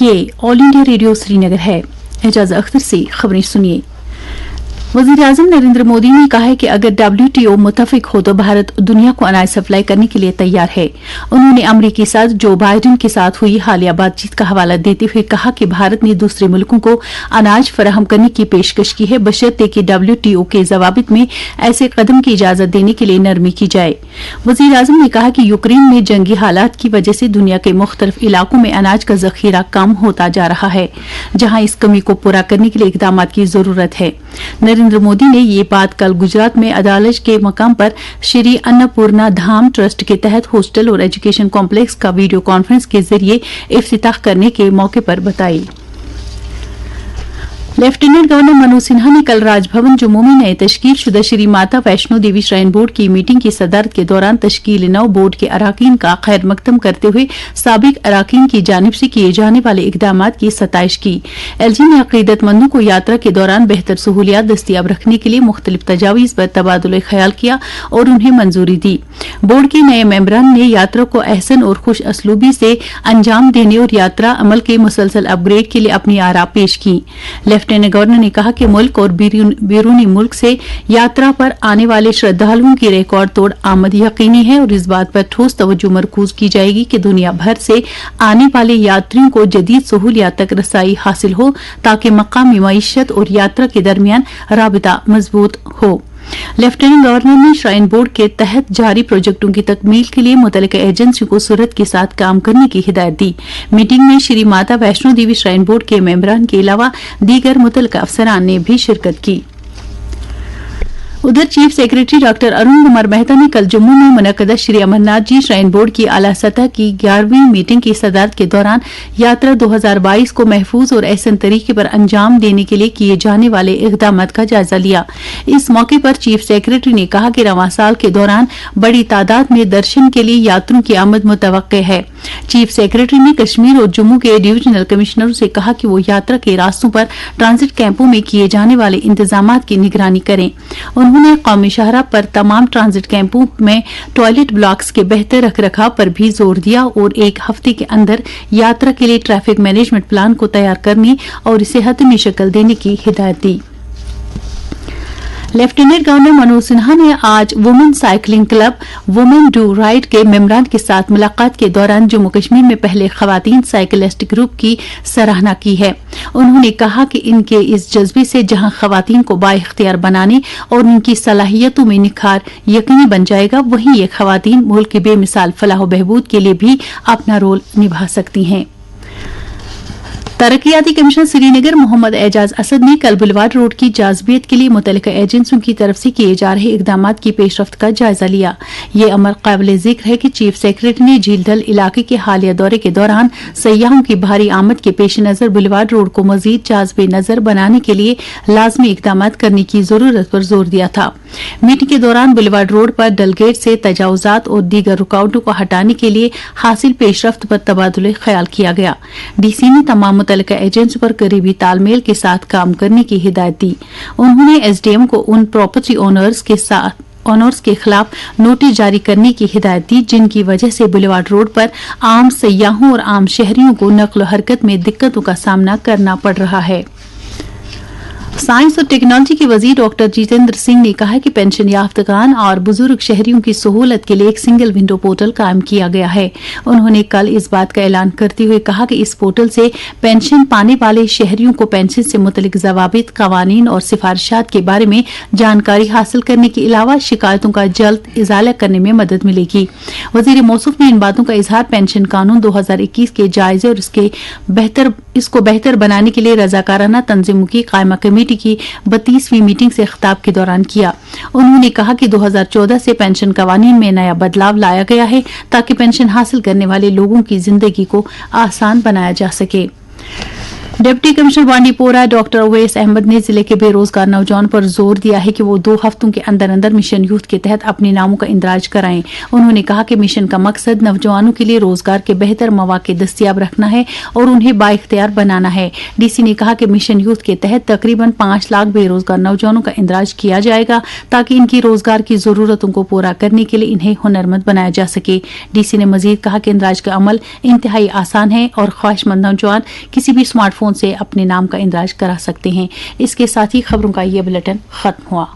ये all India radio Srinagar है। एजाज अख्तर से खबरें सुनिए। वज़ीर-ए-आज़म नरेंद्र मोदी ने कहा है कि अगर WTO मुत्तफिक हो तो भारत दुनिया को अनाज सप्लाई करने के लिए तैयार है। उन्होंने अमरीकी सदर जो बाइडेन के साथ हुई हालिया बातचीत का हवाला देते हुए कहा कि भारत ने दूसरे मुल्कों को अनाज फराहम करने की पेशकश की है, बशर्ते कि WTO के जवाबित में ऐसे कदम की इजाजत देने के लिए नरमी की जाए। वज़ीर-ए-आज़म ने कहा कि यूक्रेन में जंगी हालात की वजह से दुनिया के मुख्तलिफ इलाकों में अनाज का जखीरा कम होता जा रहा है, जहां इस कमी को पूरा करने के लिए इकदाम की जरूरत है। नरेंद्र मोदी ने ये बात कल गुजरात में अदालज के मकाम पर श्री अन्नपूर्णा धाम ट्रस्ट के तहत हॉस्टल और एजुकेशन कॉम्प्लेक्स का वीडियो कॉन्फ्रेंस के जरिए इफ्तिताह करने के मौके पर बताई। लेफ्टिनेंट गवर्नर मनोज सिन्हा ने कल राजभवन जम्मू में नए तश्कील शुदा श्री माता वैष्णो देवी श्राइन बोर्ड की मीटिंग की सदारत के दौरान तश्कील नौ बोर्ड के अराकीन का खैर मकदम करते हुए साबिक अराकीन की जानिब से किए जाने वाले इकदाम की सताइश की। एलजी ने अकीदतमंदों को यात्रा के दौरान बेहतर सहूलियात दस्तियाब रखने के लिए मुख्तलिफ तजावीज पर तबादुल ख्याल किया और उन्हें मंजूरी दी। बोर्ड के नए मेंबरान ने यात्रा को अहसन और खुश असलूबी से अंजाम देने और यात्रा अमल के मुसलसल अपग्रेड के लिए अपनी आरा पेश की। लेफ्टिनेंट गवर्नर ने कहा कि मुल्क और बैरूनी मुल्क से यात्रा पर आने वाले श्रद्धालुओं की रिकॉर्ड तोड़ आमद यकीनी है और इस बात पर ठोस तवज्जो मरकूज की जाएगी कि दुनिया भर से आने वाले यात्रियों को जदीद सहूलियात तक रसाई हासिल हो ताकि मकामी मईशत और यात्रा के दरमियान राबिता मजबूत हो। लेफ्टिनेंट गवर्नर ने श्राइन बोर्ड के तहत जारी प्रोजेक्टों की तकमील के लिए मुतल्लिका एजेंसियों को सूरत के साथ काम करने की हिदायत दी। मीटिंग में श्री माता वैष्णो देवी श्राइन बोर्ड के मेंबरान के अलावा दीगर मुतल्लिका अफसरान ने भी शिरकत की। उधर chief secretary doctor Arun Kumar Mehta ने कल जम्मू में मुनक्कदा श्री अमरनाथ जी श्राइन बोर्ड की आला सतह की 11वीं मीटिंग की सदारत के दौरान यात्रा 2022 को महफूज और एहसन तरीके पर अंजाम देने के लिए किए जाने वाले इकदाम का जायजा लिया। इस मौके पर चीफ सेक्रेटरी ने कहा कि रवां साल के दौरान बड़ी तादाद में दर्शन के लिए यात्रियों की आमद मुतवक्के है। चीफ सेक्रेटरी ने कश्मीर और जम्मू के डिविजनल कमिश्नरों से कहा कि वो यात्रा के रास्तों पर ट्रांजिट कैंपों में किए जाने वाले इंतजाम की निगरानी करें। उन्होंने कौमी शाहरा पर तमाम ट्रांजिट कैंपों में टॉयलेट ब्लॉक्स के बेहतर रखरखाव पर भी जोर दिया और एक हफ्ते के अंदर यात्रा के लिए ट्रैफिक मैनेजमेंट प्लान को तैयार करने और इसे हतमी शक्ल देने की हिदायत दी। लेफ्टिनेंट गवर्नर मनोज सिन्हा ने आज women cycling club women do ride के मेंबरान के साथ मुलाकात के दौरान जम्मू कश्मीर में पहले खवातीन साइकिलिस्ट ग्रुप की सराहना की है। उन्होंने कहा कि इनके इस जज्बे से जहां खवातीन को बाइख्तियार बनाने और उनकी सलाहियतों में निखार यकीनी बन जाएगा, वहीं ये खवातीन मुल्क की बेमिसाल फलाह बहबूद के लिए भी अपना रोल निभा सकती हैं। तरक्याती कमिश्नर श्रीनगर मोहम्मद एजाज असद ने कल बुलवाड रोड की जाज़बियत के लिए मुतल्लिका एजेंसियों की तरफ से किए जा रहे इकदाम की पेशरफ्त का जायजा लिया। ये अमर काबिल जिक्र है कि चीफ सेक्रेटरी ने झीलडल इलाके के हालिया दौरे के दौरान सयाहों की भारी आमद के पेश नजर बुलवाड रोड को मजीद जाज़बे नजर बनाने के लिए लाजमी इकदाम करने की जरूरत पर जोर दिया था। मीटिंग के दौरान बुलवाड रोड पर डलगेट से तजावुजात और दीगर रुकावटों को हटाने के लिए हासिल पेशरफ्त पर तबादुल ख्याल किया गया। डीसी ने तमाम मुतल्लिका एजेंसी पर करीबी तालमेल के साथ काम करने की हिदायत दी। उन्होंने एसडीएम को उन प्रॉपर्टी ओनर्स के खिलाफ नोटिस जारी करने की हिदायत दी जिनकी वजह से बुलवाड रोड पर आम सयाहों और आम शहरियों को नक्ल हरकत में दिक्कतों का सामना करना पड़ रहा है। साइंस और टेक्नोलॉजी के वजीर डॉक्टर जितेंद्र सिंह ने कहा कि पेंशन याफ्तगान और बुजुर्ग शहरियों की सहूलत के लिए एक सिंगल विंडो पोर्टल कायम किया गया है। उन्होंने कल इस बात का ऐलान करते हुए कहा कि इस पोर्टल से पेंशन पाने वाले शहरियों को पेंशन से मुतल्लिक ज़वाबित, कवानीन और सिफारिशात के बारे में जानकारी हासिल करने के अलावा शिकायतों का जल्द इजाला करने में मदद मिलेगी। वजीर मौसूफ ने इन बातों का इजहार पेंशन कानून 2021 के जायजे और इसको बेहतर बनाने के लिए रजाकाराना तंजीमों की कायमा कमेटी की 32वीं मीटिंग से खिताब के दौरान किया। उन्होंने कहा कि 2014 से पेंशन कवानीन में नया बदलाव लाया गया है ताकि पेंशन हासिल करने वाले लोगों की जिंदगी को आसान बनाया जा सके। Deputy commissioner Bandipora doctor Awais Ahmad ने जिले के बेरोजगार नौजवानों पर जोर दिया है कि वो 2 हफ्तों के अंदर अंदर मिशन यूथ के तहत अपने नामों का इंदराज कराएं। उन्होंने कहा कि मिशन का मकसद नौजवानों के लिए रोजगार के बेहतर मौके दस्तियाब रखना है और उन्हें बाइख्तियार बनाना है। डीसी ने कहा कि मिशन यूथ के तहत तकरीबन 5 लाख बेरोजगार नौजवानों का इंदराज किया जाएगा ताकि इनकी रोजगार की जरूरतों को पूरा करने के लिए इन्हें हुनरमंद बनाया जा सके। डीसी ने मजीद कहा कि इंदराज का अमल इंतहाई आसान है और ख्वाहिशमंद नौजवान किसी भी स्मार्टफोन से अपने नाम का इंदराज करा सकते हैं। इसके साथ ही खबरों का ये बुलेटिन खत्म हुआ।